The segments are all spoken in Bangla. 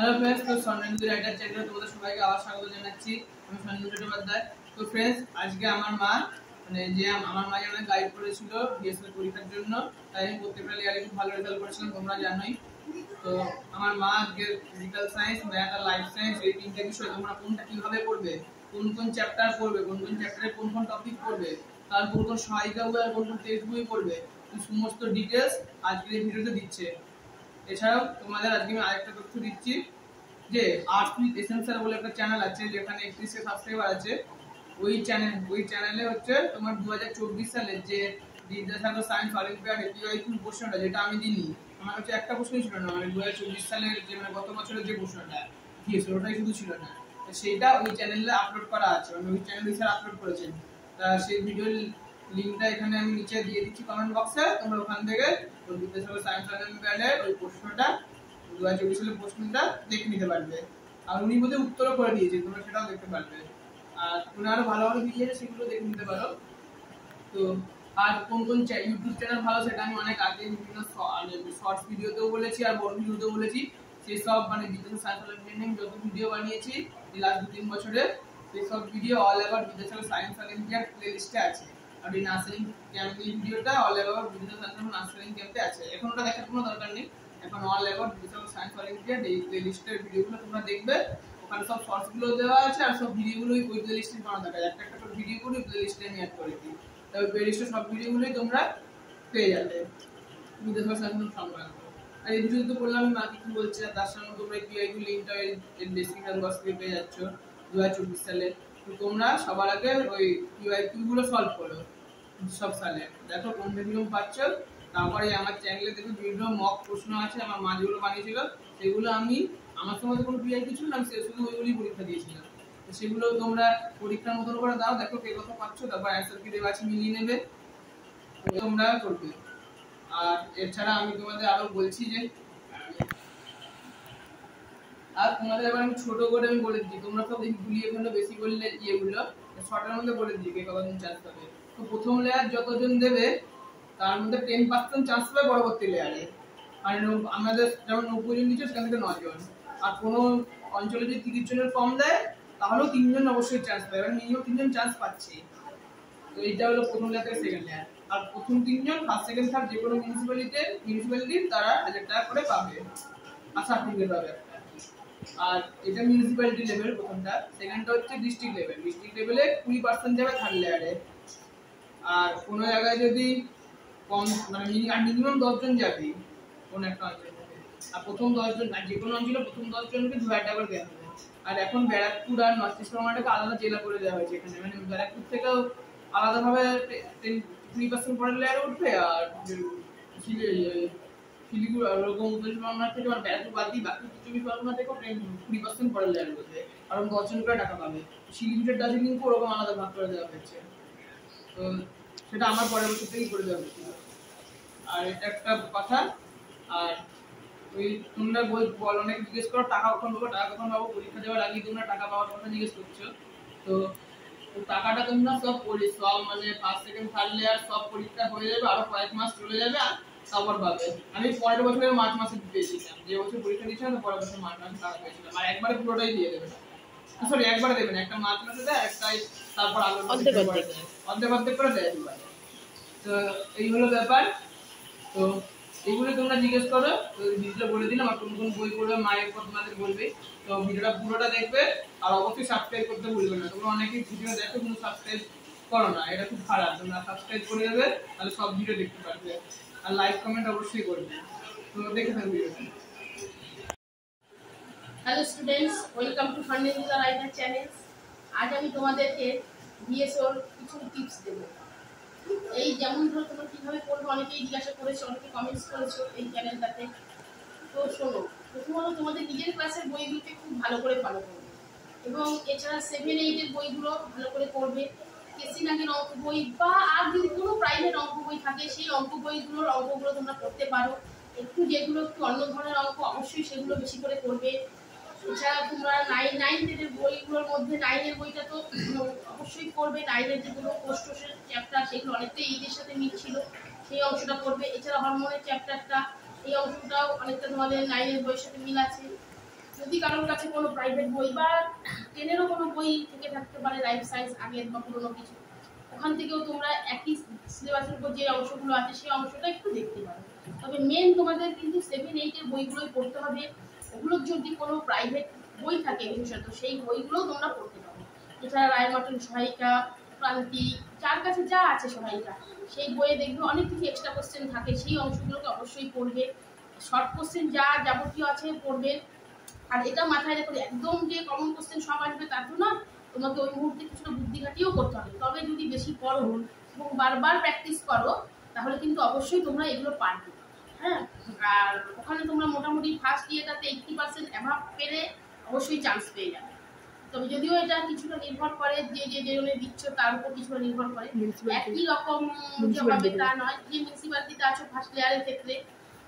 হ্যালো ফ্রেন্ডস, তো স্বর্ণেন্দু রাইটার চ্যানেলে তোমাদের সবাইকে আবার স্বাগত জানাচ্ছি। আমি স্বর্ণেন্দু চট্টোপাধ্যায়। তো ফ্রেন্ডস, আজকে আমার মা যেন গাইড করেছিল বিএসসি পরীক্ষার জন্য, তাই আমি প্রত্যেকটা লেয়ারে খুব ভালো রেজাল্ট করেছিলাম, তোমরা জানোই। তো আমার মা আজকে ফিজিক্যাল সায়েন্স, ম্যাথ আর লাইফ সায়েন্স এই তিনটে বিষয় তোমরা কোনটা কিভাবে পড়বে, কোন কোন চ্যাপ্টার পড়বে, কোন কোন চ্যাপ্টারে কোন কোন টপিক পড়বে, তার কোন কোন সহায়িকা বই আর কোন কোন টেক্সট বই পড়বে, এই সমস্ত ডিটেলস আজকের এই ভিডিওতে দিচ্ছে। এছাড়াও তোমাদের আজকে আমি আরেকটা তথ্য দিচ্ছি যে আর্টস উইথ এসেন্সিয়াল বলে একটা চ্যানেল আছে, যেখানে 31 সাবস্ক্রাইবার আছে। ওই চ্যানেলে হচ্ছে তোমার 2024 সালের যে বিদ্যাসাগর সায়েন্স অলিম্পিয়াড এপিআইকিউ প্রশ্নটা, যেটা আমি দিইনি, আমার কাছে একটা প্রশ্নই ছিল না, মানে 2024 সালের যে মানে গত বছরের যে প্রশ্নটা দিয়েছিল ওটাই শুধু ছিল না, সেইটা ওই চ্যানেলে আপলোড করা আছে, মানে ওই চ্যানেলে স্যার আপলোড করেছেন। তা সেই ভিডিওর লিংকটা এখানে আমি নিচে দিয়ে দিচ্ছি কমেন্ট বক্সে, তোমরা ওখান থেকে ওই বিদ্যাসাগর সায়েন্স অলিম্পিয়াডের ওই প্রশ্নটা 2024 সালের প্রশ্নটা দেখে নিতে পারবে। আর উনি বোধহয় উত্তরও করে দিয়েছে, তোমরা সেটাও দেখতে পারবে। আর উনি আরো ভালো ভালো ভিডিও আছে, সেগুলো দেখে নিতে পারো। তো আর কোন কোন ইউটিউব চ্যানেল ভালো সেটা আমি অনেক আগে বিভিন্ন শর্টস ভিডিওতেও বলেছি আর বড় ভিডিওতেও বলেছি। সেই সব মানে বিদ্যাসাগর সায়েন্স অলিম্পিয়াড যত ভিডিও বানিয়েছি এই লাস্ট 2-3 বছরে, সেই সব video all about Vidyasagar science olympiad প্লেলিস্টে আছে। আর এই নার্সারিং ক্যাম্পের ভিডিওটা all about Vidyasagar science nurturing ক্যাম্পে আছে। এখন ওটা দেখার কোনো দরকার নেই, এখন all about Vidyasagar science olympiad এই প্লেলিস্টের ভিডিওগুলো তোমরা দেখবে। ওখানে সব শর্টস গুলো দেওয়া আছে আর সব ভিডিওগুলোই ওই প্লেলিস্টে পাওয়া যায়। একটা একটা করে ভিডিও করে প্লেলিস্টে আমি অ্যাড করে দিই, তবে প্লেলিস্টে সব ভিডিওগুলোই তোমরা পেয়ে যাবে বিদ্যাসাগর সায়েন্স সংক্রান্ত। আর এই ভিডিওতে তো বললাম মা কি বলছে, আর তার সঙ্গে তোমরা কিউআইকিউ লিংকটা এর ডেসক্রিপশন বক্সে পেয়ে যাচ্ছ 2024 সালে। তো তোমরা সবার আগে ওই কিউআইকিউ গুলো সলভ করো সব সালে, দেখো কোন মিনিমাম পাচ্ছ। তারপরে আমার চ্যানেলে দেখো বিভিন্ন মক প্রশ্ন আছে, আমার মা যেগুলো বানিয়েছিল সেগুলো আমি, আমার সময় তো কোনো কিউআইকিউ ছিল না, আমি শুধু ওইগুলোই পরীক্ষা দিয়েছিলাম। তো সেগুলো তোমরা পরীক্ষার মতন করে দাও, দেখো কে কত পাচ্ছ, তারপর অ্যান্সার কি দেওয়া আছে মিলিয়ে নেবে, তোমরা করবে। আর এছাড়া আমি তোমাদের আরো বলছি যে, আর তোমাদের এবার আমি ছোট করে আমি বলে দিচ্ছি, তোমরা সব দেখি গুলিয়ে ফেলো বেশি করলে ইয়েগুলো শর্টের মধ্যে বলে দিই কে কতদিন চান্স পাবে। তো প্রথম লেয়ার যতজন দেবে তার মধ্যে 10% চান্স পাবে পরবর্তী লেয়ারে। আর আমাদের যেমন 90 জন দিচ্ছে সেখান থেকে 9 জন। আর কোনো অঞ্চলে যদি 30 জনের কম দেয় তাহলেও 3 জন অবশ্যই চান্স পাবে, মানে মিনিমাম 3 জন চান্স পাচ্ছে। তো এইটা হলো প্রথম লেয়ার থেকে সেকেন্ড লেয়ার। আর প্রথম 3 জন ফার্স্ট সেকেন্ড থার্ড যে কোনো মিউনিসিপ্যালিটির তারা 1000 টাকা করে পাবে, আর সার্টিফিকেট পাবে। আর এটা মিউনিসিপ্যালিটি লেভেল প্রথমটা, সেকেন্ডটা হচ্ছে ডিস্ট্রিক্ট লেভেল। ডিস্ট্রিক্ট লেভেলে 20% যাবে থার্ড লেয়ারে। আর কোনো জায়গায় যদি কম মানে মিনিমাম 10 জন যাবে কোন একটা অঞ্চল থেকে। আর প্রথম 10 জন, আর যে কোনো অঞ্চলে প্রথম 10 জনকে 2000 টাকা করে দেওয়া হবে। আর এখন ব্যারাকপুর আর নর্থ চব্বিশ পরগনাটাকে আলাদা জেলা করে দেওয়া হয়েছে এখানে, মানে ব্যারাকপুর থেকেও আলাদাভাবে 20% পরের লেয়ারে উঠবে। আর শিলিগুড়ি ওরকম 24 পরগনা থেকে আর ব্যারাকপুর বাদ দিয়ে বাকি 24 পরগনা থেকেও 20% পরের লেয়ারে উঠবে, কারণ 10 জন করে টাকা পাবে। শিলিগুড়ি দার্জিলিংকে ওরকম আলাদা ভাগ করে দেওয়া হয়েছে। তো সেটা আমার পরের বছর থেকেই করে দেওয়া হয়েছিল। আর এটা একটা কথা। আর ওই তোমরা বল অনেক জিজ্ঞেস করো টাকা কখন পাবো, টাকা কখন পাবো, পরীক্ষা দেওয়ার আগে তোমরা টাকা পাওয়ার কথা জিজ্ঞেস করছো। তো টাকাটা তোমরা সব মানে ফার্স্ট সেকেন্ড থার্ড লেয়ার সব পরীক্ষা হয়ে যাবে, আরো কয়েক মাস চলে যাবে, তারপর পাবে। আমি পরের বছরের মার্চ মাসে পেয়েছিলাম, যে বছর পরীক্ষা দিয়েছিলাম তো পরের বছর মার্চ মাসে টাকা পেয়েছিলাম। আর একবারে পুরোটাই দিয়ে দেবে, সরি একবারে দেবে না, একটা মার্চ মাসে দেয়, একটাই তারপর অর্ধেক অর্ধেক করে দেয় দুবার। তো এই হলো ব্যাপার। তো এইগুলো তোমরা জিজ্ঞেস করো, তো ভিডিওটা বলে দিলাম। আর কোন কোন বই পড়বে মায়ের কথা তোমাদের বলবে, তো ভিডিওটা পুরোটা দেখবে। আর অবশ্যই সাবস্ক্রাইব করতে ভুলবে না, তোমরা অনেকেই ভিডিও দেখো কিন্তু সাবস্ক্রাইব করো না, এটা খুব খারাপ। তোমরা সাবস্ক্রাইব করে দেবে, তাহলে সব ভিডিও দেখতে পারবে। আর লাইক কমেন্ট অবশ্যই করবে। তো দেখে থাকবে ভিডিওটা। Hello students, welcome to Swarnendu writer channel. আজ আমি তোমাদেরকে বিএসওর কিছু টিপস দেবো। এই যেমন ধরো তোমরা কীভাবে পড়বে, অনেকেই জিজ্ঞাসা করেছো, অনেকে কমেন্টস করেছো এই চ্যানেলটাতে। তো শোনো, প্রথমত তোমাদের নিজের ক্লাসের বইগুলোকে খুব ভালো করে ফলো করবে, এবং এছাড়া 7-8 বইগুলো ভালো করে পড়বে। কেসি নাগের অঙ্ক বই বা আর যদি কোনো প্রাইভেট অঙ্ক বই থাকে সেই অঙ্কগুলো তোমরা পড়তে পারো। যেগুলো একটু অন্য ধরনের অঙ্ক অবশ্যই সেগুলো বেশি করে পড়বে। এছাড়া তোমরা 9-10 বইগুলোর মধ্যে 9-এর বইটা তো অবশ্যই পড়বে। 9-এর যেগুলো কোষ্ঠের চ্যাপ্টার সেগুলো অনেকটাই এইদের সাথে মিলছিল, সেই অংশটা পড়বে। এছাড়া হরমোনের চ্যাপ্টারটা, এই অংশটাও অনেকটা তোমাদের 9-এর বইয়ের সাথে মিল আছে। যদি কারোর কাছে কোনো প্রাইভেট বই বা 10-এরও কোনো বই থেকে থাকতে পারে, লাইফ সায়েন্স আগের বা পুরোনো কিছু, ওখান থেকেও তোমরা একই সিলেবাসের উপর যে অংশগুলো আছে সেই অংশটা একটু দেখতে পারো। তবে মেন তোমাদের কিন্তু 7-8-এর বইগুলোই পড়তে হবে। ওগুলোর যদি কোনো প্রাইভেট বই থাকে বিশেষত সেই বইগুলোও তোমরা পড়তে পারো। এছাড়া রায়মার্টিন সহায়িকা, প্রান্তিক, যার কাছে যা আছে সহায়িকা, সেই বইয়ে দেখবে অনেক কিছু এক্সট্রা কোশ্চেন থাকে, সেই অংশগুলোকে অবশ্যই পড়বে। শর্ট কোশ্চেন যা যাবতীয় আছে পড়বে। আর এটা মাথায় রেখে একদম যে কমন কোশ্চেন সব আসবে তা তো না, তোমাকে ওই মুহূর্তে কিছুটা বুদ্ধি খাটিয়েও করতে হবে। তবে যদি বেশি পড়ো এবং বারবার প্র্যাকটিস করো তাহলে কিন্তু অবশ্যই তোমরা এগুলো পারবে। হ্যাঁ, আর ওখানে তোমরা মোটামুটি ফার্স্ট ইয়েটাতে 80% অ্যাভাব পেলে অবশ্যই চান্স পেয়ে যাবে। তবে যদিও এটা কিছুটা নির্ভর করে যে জনে দিচ্ছ তার উপর কিছুটা নির্ভর করে, একই রকম যে হবে তা নয়। যে মিউনিসিপ্যালিটিতে আছো ফার্স্ট লেয়ারের ক্ষেত্রে,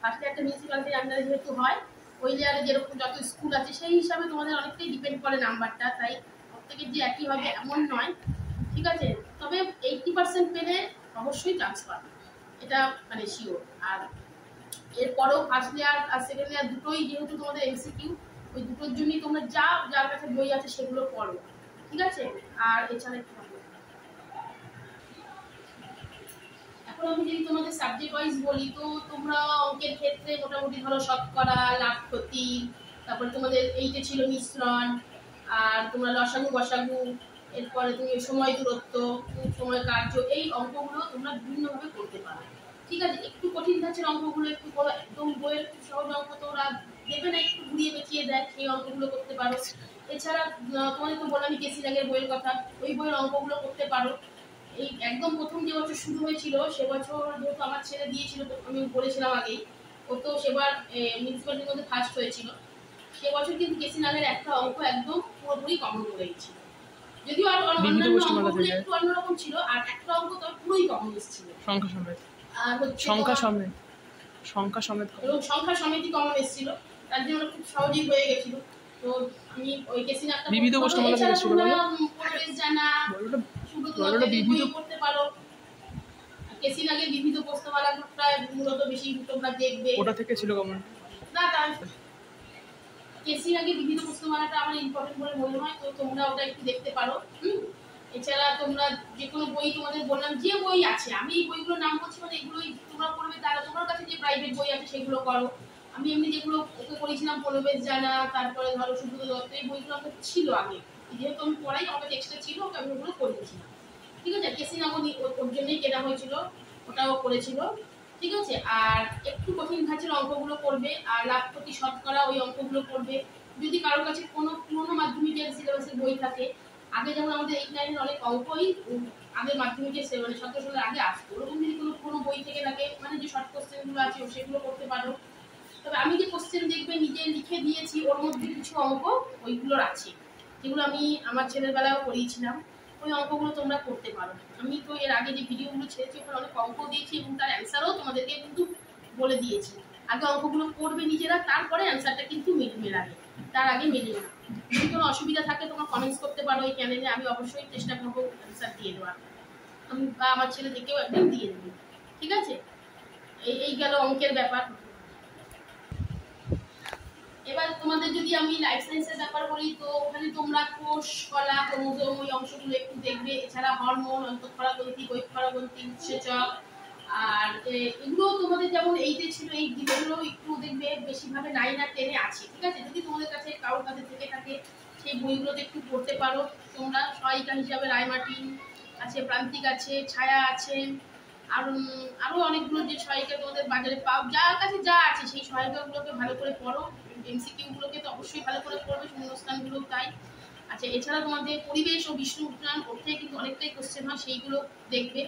ফার্স্ট লেয়ারটা মিউনিসিপ্যালিটির আন্ডারে যেহেতু হয়, ওই লেয়ারে যেরকম যত স্কুল আছে সেই হিসাবে তোমাদের অনেকটাই ডিপেন্ড করে নাম্বারটা, তাই প্রত্যেকের যে একই হবে এমন নয়, ঠিক আছে। তবে 80% পেলে অবশ্যই চান্স পাবে, এটা মানে শিওর। আর এরপরেও ফার্স্ট লেয়ার আর সেকেন্ড লেয়ার দুটোই যেহেতু তোমাদের এমসিকিউ, ওই দুটোর জন্যই তোমরা যার কাছে বই আছে সেগুলো পড়ো, ঠিক আছে। আর এছাড়া কি হবে, এখন আমি যদি তোমাদের সাবজেক্ট ওয়াইজ বলি তো তোমরা অঙ্কের ক্ষেত্রে মোটামুটি ধরো শতকরা, লাভ ক্ষতি, তারপরে তোমাদের এইটা ছিল মিশ্রণ, আর তোমরা লসাগু বসাগু, এরপরে তুমি সময় দূরত্ব, সময় কার্য, এই অঙ্কগুলো তোমরা বিভিন্নভাবে করতে পারো, ঠিক আছে। একটু কঠিন ধাঁচের অঙ্কগুলো একটু করো, একদম বইয়ের সহজ অঙ্ক তো ওরা দেবে না, একটু ঘুরিয়ে বেঁচিয়ে দেয়, সেই অঙ্কগুলো করতে পারো। এছাড়া তোমাদের তো বললাম কেসি রাগের বইয়ের কথা, ওই বইয়ের অঙ্কগুলো করতে পারো। এই একদম প্রথম যে বছর শুরু হয়েছিল সে বছর যেহেতু আমার ছেলে দিয়েছিল, আমি বলেছিলাম আগেই, ও তো সেবার মিউনিসিপ্যালিটির মধ্যে ফার্স্ট হয়েছিল। সে বছর কিন্তু কেসি নাগের একটা অঙ্ক একদম পুরোপুরি কমন করে গেছিল, যদিও আর অন্যান্য অঙ্কগুলো একটু অন্যরকম ছিল, আর একটা অঙ্ক তো পুরোই কমন এসেছিল সংখ্যা সমেত, আর সংখ্যা সমেতই কমন এসেছিল, তার জন্য খুব সহজেই হয়ে গেছিল। তো আমি ওই কেসি নাগটা বিবিধ প্রশ্নমালা থেকে ছিল, পরিবেশ জানা করতে পারো। কেসি নাগের বিবিধ প্রশ্নমালাটা মূলত বেশি তোমরা দেখবে, ওটা থেকে ছিল কমন না। তার কেসি নাগের বিবিধ প্রশ্নমালাটা আমার ইম্পর্টেন্ট বলে মনে হয়, তো তোমরা ওটা একটু দেখতে পারো। এছাড়া তোমরা যে কোনো বই, তোমাদের বললাম যে বই আছে, আমি এই বইগুলোর নাম বলছি মানে এগুলোই তোমরা পড়বে, তারা তোমার কাছে যে প্রাইভেট বই আছে সেগুলো করো। আমি এমনি যেগুলো ওকে করেছিলাম পরিবেশ জানা, তারপরে ধরো সুব্রত দত্ত, এই বইগুলো আমার ছিল আগে, যেহেতু আমি পড়াই আমার কাছে এক্সট্রা ছিল, ওকে আমি ওগুলো করিয়েছিলাম, ঠিক আছে। কেসি নাগও ওর জন্যই কেনা হয়েছিল, ওটাও করেছিল, ঠিক আছে। আর একটু কঠিন ধাঁচের অঙ্কগুলো করবে, আর লাভ ক্ষতি শতকরা ওই অঙ্কগুলো করবে। যদি কারোর কাছে কোনো পুরোনো মাধ্যমিকের সিলেবাসের বই থাকে, আগে যেমন আমাদের 8-9-এর অনেক অঙ্কই আগের মাধ্যমিকের মানে 17 সালের আগে আসতো, ওরকম যদি কোনো বই থেকে থাকে, মানে যে শর্ট কোশ্চেনগুলো আছে সেগুলো করতে পারো। তবে আমি যে কোশ্চেন দেখবে নিজে লিখে দিয়েছি, ওর মধ্যে কিছু অঙ্ক ওইগুলোর আছে যেগুলো আমি আমার ছেলের বেলায়ও করিয়েছিলাম, ওই অঙ্কগুলো তোমরা করতে পারো। আমি তো এর আগে যে ভিডিওগুলো ছেড়েছি ওখানে অনেক অঙ্ক দিয়েছি এবং তার অ্যান্সারও তোমাদেরকে কিন্তু বলে দিয়েছি। আগে অঙ্কগুলো করবে নিজেরা, তারপরে অ্যান্সারটা কিন্তু মেলাবে, তার আগে মেলিও না। যদি কোনো অসুবিধা থাকে তোমরা কমেন্টস করতে পারো এই চ্যানেলে, আমি অবশ্যই চেষ্টা করবো অ্যান্সার দিয়ে দেওয়ার, আমি বা আমার ছেলে দেখেও একদিন দিয়ে দেবে, ঠিক আছে। এই গেল অঙ্কের ব্যাপার। এবার তোমাদের যদি আমি লাইফ সায়েন্সের ব্যাপার বলি, তো ওখানে তোমরা কোষ, কলা, ক্রোমোজোম ওই অংশগুলো একটু দেখবে। এছাড়া হরমোন, অন্তঃক্ষরাগ্রন্থি, বহিঃক্ষরাগ্রন্থি, উৎসেচক, আর এগুলো তোমাদের যেমন এইতে ছিল, এই দিকগুলো একটু দেখবে বেশিরভাবে 9 আর 10-এ আছে, ঠিক আছে। যদি তোমাদের কাছে কারোর কাছে থেকে থাকে সেই বইগুলোতে একটু পড়তে পারো তোমরা। সহায়িকা হিসাবে রায়মার্টিন আছে, প্রান্তিক আছে, ছায়া আছে, আরো অনেকগুলো যে সহায়িকা তোমাদের বাজারে পাও, যার কাছে যা আছে সেই সহায়িকাগুলোকে ভালো করে পড়ো। এমসিকিউ গুলোকে তো অবশ্যই ভালো করে পড়বে, শূন্যস্থানগুলো তাই। আচ্ছা, এছাড়া তোমাদের পরিবেশ ও বিশ্ব উন্নয়ন, ওর থেকে কিন্তু অনেকটাই কোশ্চেন হয়, সেইগুলো দেখবে।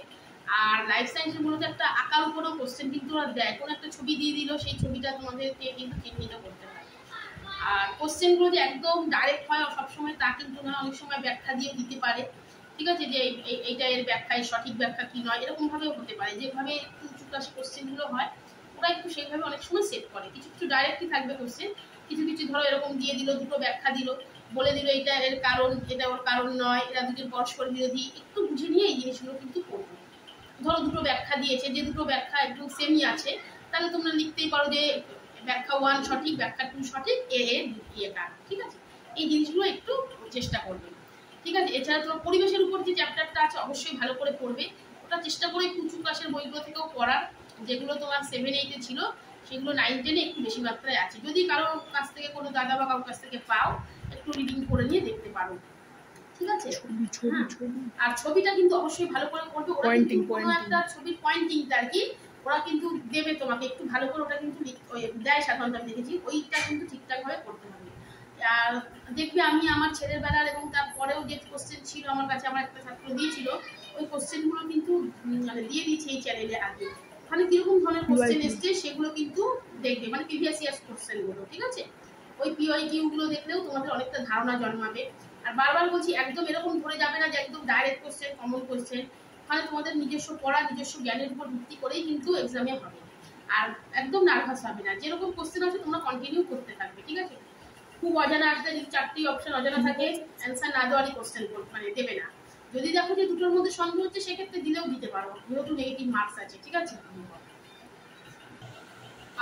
আর লাইফ সায়েন্সের মূলত একটা আঁকার উপরেও কোশ্চেন কিন্তু ওরা দেয়, কোনো একটা ছবি দিয়ে দিল, সেই ছবিটা তোমাদেরকে কিন্তু চিহ্নিত করতে হয়। আর কোশ্চেনগুলো যে একদম ডাইরেক্ট হয় সবসময় তা কিন্তু না, অনেক সময় ব্যাখ্যা দিয়ে দিতে পারে, ঠিক আছে, যে এইটা এর ব্যাখ্যায় সঠিক ব্যাখ্যা কি নয়, এরকম ভাবেও হতে পারে। যেভাবে একটু উঁচু ক্লাস কোশ্চেনগুলো হয় ওরা একটু সেইভাবে অনেক সময় সেট করে, কিছু কিছু ডাইরেক্টই থাকবে কোশ্চেন, কিছু কিছু ধরো এরকম দিয়ে দিল, দুটো ব্যাখ্যা দিল, বলে দিল এটা এর কারণ, এটা ওর কারণ নয়, এরা দুজন পরস্পর বিরোধী, একটু বুঝে নিয়ে এই জিনিসগুলো কিন্তু করবে। ধরো দুটো ব্যাখ্যা দিয়েছে, যে দুটো ব্যাখ্যা একটু সেমই আছে, তাহলে তোমরা লিখতেই পারো যে ব্যাখ্যা 1 সঠিক, ব্যাখ্যা 2 সঠিক, এ এর ইয়েটা, ঠিক আছে? এই জিনিসগুলো একটু চেষ্টা করবে, ঠিক আছে? এছাড়া তোমার পরিবেশের উপর যে চ্যাপ্টারটা আছে অবশ্যই ভালো করে পড়বে, ওটা চেষ্টা করে একটু উঁচু ক্লাসের বইগুলো থেকেও পড়ার, যেগুলো তোমার 7-8 এ ছিল সেগুলো 9-10 এ একটু বেশি মাত্রায় আছে। যদি কারোর কাছ থেকে কোনো দাদা বা কারোর কাছ থেকে পাও, একটু রিডিং করে নিয়ে দেখতে পারো, ঠিক আছে? আর ছবিটা কিন্তু অবশ্যই ভালো করে করবে, ওরা কিন্তু কোনো একটা ছবির পয়েন্টিংটা আর কি ওরা কিন্তু দেবে তোমাকে, একটু ভালো করে ওটা কিন্তু দেয় সাধারণত, আমি দেখেছি ওইটা কিন্তু ঠিকঠাক ভাবে করতে হবে। আর দেখবে আমি আমার ছেলের বেলার এবং তারপরেও যে কোশ্চেন ছিল আমার কাছে, আমার একটা ছাত্র দিয়েছিল, ওই কোশ্চেনগুলো কিন্তু মানে দিয়ে দিয়েছে এই চ্যানেলে আগে, ওখানে কিরকম ধরনের কোশ্চেন এসছে সেগুলো কিন্তু দেখবে, মানে প্রিভিয়াস ইয়ার্স কোশ্চেনগুলো, ঠিক আছে? ওই পিওয়াইকিউ গুলো দেখলেও তোমাদের অনেকটা ধারণা জন্মাবে। আর বারবার বলছি, একদম এরকম ধরে যাবে না যে একদম ডাইরেক্ট কোশ্চেন, কমন কোশ্চেন, ওখানে তোমাদের নিজস্ব পড়া, নিজস্ব জ্ঞানের উপর ভিত্তি করেই কিন্তু এক্সামে হবে। আর একদম নার্ভাস হবে না, যেরকম কোশ্চেন আছে তোমরা কন্টিনিউ করতে থাকবে, ঠিক আছে? খুব অজানা আসলে যদি 4টি অপশন অজানা থাকে, অ্যান্সার না দেওয়ারই কোশ্চেন মানে দেবে না। যদি দেখো যে দুটোর মধ্যে সন্দেহ হচ্ছে, সেক্ষেত্রে দিলেও দিতে পারো, যেহেতু নেগেটিভ মার্কস আছে, ঠিক আছে?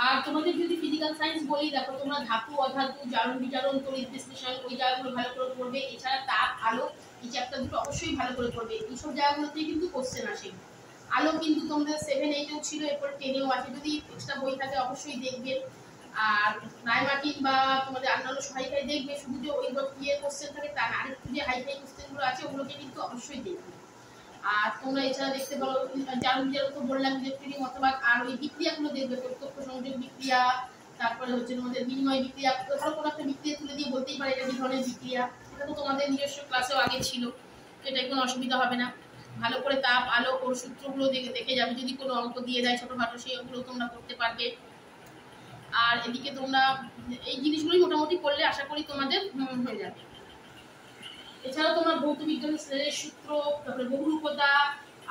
আর তোমাদের যদি ফিজিক্যাল সায়েন্স বলি, দেখো তোমরা ধাতু, অধাতু, জারণ বিজারণ, তড়িৎ বিশ্লেষণ, ওই জায়গাগুলো ভালো করে পড়বে। এছাড়া তাপ, আলো, এই চ্যাপ্টার দুটো অবশ্যই ভালো করে পড়বে, এইসব জায়গাগুলোতেই কিন্তু কোশ্চেন আসে। আলো কিন্তু তোমাদের 7-8 ছিল, এরপর 10-এও আছে, যদি এক্সট্রা বই থাকে অবশ্যই দেখবে। আর রায়মার্টিন বা তোমাদের অন্যান্য সহায়িকায় দেখবে, শুধু যে ওই কোশ্চেন থাকে তা না, আরেকটু যে হাই ফাই কোশ্চেনগুলো আছে ওগুলোকে কিন্তু অবশ্যই দেখবে। আর তোমরা এছাড়া দেখতে পারো জারণ বিজারণ তো বললাম, ইলেকট্রিক মতবাদ, আর ওই বিক্রিয়াগুলো দেখবে, প্রত্যক্ষ সংযোগ বিক্রিয়া, তারপরে হচ্ছে তোমাদের বিনিময় বিক্রিয়া, ধরো কোনো একটা বিক্রিয়া তুলে দিয়ে বলতেই পারে এটা কি ধরনের বিক্রিয়া, এটা তো তোমাদের নিজস্ব ক্লাসেও আগে ছিল, এটা কোনো অসুবিধা হবে না। ভালো করে তাপ, আলো ওর সূত্রগুলো দেখে যাবে, যদি কোনো অঙ্ক দিয়ে দেয় ছোটখাটো সেইগুলো তোমরা করতে পারবে। আর এদিকে তোমরা এই জিনিসগুলোই মোটামুটি করলে আশা করি তোমাদের হয়ে যাবে। এছাড়াও তোমরা ভৌত বিজ্ঞানের স্নেহের সূত্র, তারপরে বহুরূপতা,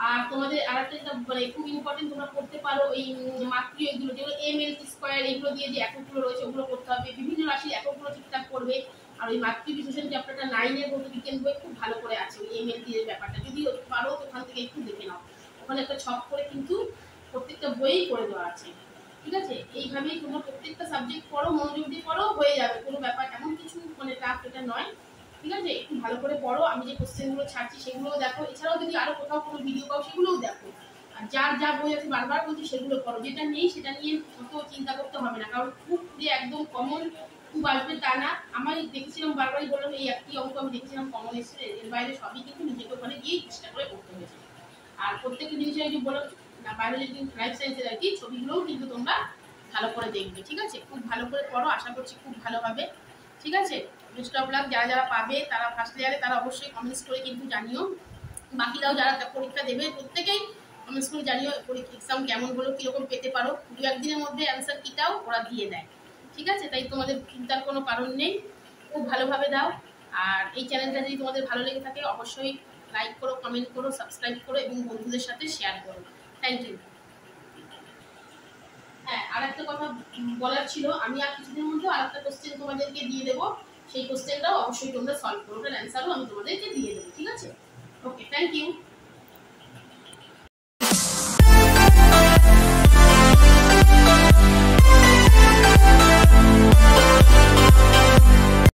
আর তোমাদের আরেকটা মানে খুব ইম্পর্টেন্ট তোমরা করতে পারো এই মাত্রীয়, এগুলো যেগুলো ml² এগুলো দিয়ে যে এককগুলো রয়েছে ওগুলো করতে হবে, বিভিন্ন রাশির এককগুলো ঠিকঠাক করবে। আর ওই মাতৃ বিশ্লেষণ চ্যাপ্টারটা 9-এর ভৌত বিজ্ঞান বই খুব ভালো করে আছে, ওই ml এর ব্যাপারটা যদি পারো ওখান থেকে একটু দেখে নাও, ওখানে একটা ছক করে কিন্তু প্রত্যেকটা বইই করে দেওয়া আছে, ঠিক আছে? এইভাবেই তোমরা প্রত্যেকটা সাবজেক্ট পড়ো, মনোযোগ দিয়ে পড়ো, হয়ে যাবে, কোনো ব্যাপার এমন কিছু মানে টাফ এটা নয়, ঠিক আছে? একটু ভালো করে পড়ো, আমি যে কোশ্চেনগুলো ছাড়ছি সেগুলোও দেখো, এছাড়াও যদি আরো কোথাও কোনো ভিডিও পাও সেগুলোও দেখো, আর যার যা বই আছে বারবার বলছি সেগুলো পড়ো, যেটা নেই সেটা নিয়ে অত চিন্তা করতে হবে না, কারণ খুব যে একদম কমন খুব আসবে তা না। আমি দেখেছিলাম, বারবারই বললাম, এই একটি অঙ্ক আমি দেখেছিলাম কমন এসেছে, এর বাইরে সবই কিন্তু নিজেকে ওখানে গিয়েই চেষ্টা করে করতে হয়েছে। আর প্রত্যেকটা জিনিসের যে বললাম বায়োলজি, লাইফ সায়েন্সের আর কি ছবিগুলোও কিন্তু তোমরা ভালো করে দেখবে, ঠিক আছে? খুব ভালো করে পড়ো, আশা করছি খুব ভালো হবে, ঠিক আছে? Best of luck. যারা যারা পাবে তারা ফার্স্ট ইয়ারে তারা অবশ্যই কমেন্টস করে কিন্তু জানিও, বাকিরাও যারা পরীক্ষা দেবে প্রত্যেকেই কমেন্টস করে জানিও এক্সাম কেমন হলো, কিরকম পেতে পারো। 2-1 দিনের মধ্যে অ্যান্সার কিটাও ওরা দিয়ে দেয়, ঠিক আছে? তাই তোমাদের চিন্তার কোনো কারণ নেই, খুব ভালোভাবে দাও। আর এই চ্যানেলটা যদি তোমাদের ভালো লেগে থাকে অবশ্যই লাইক করো, কমেন্ট করো, সাবস্ক্রাইব করো এবং বন্ধুদের সাথে শেয়ার করো। Thank you. হ্যাঁ, আর একটা কথা বলার ছিল, আমি আর কিছুদিনের মধ্যে আর একটা কোশ্চেন তোমাদেরকে দিয়ে দেবো, সেই কোশ্চেনটাও অবশ্যই তোমরা সলভ করো, ওটার অ্যান্সারও আমি তোমাদেরকে দিয়ে দেবো, ঠিক আছে? ওকে, থ্যাংক ইউ।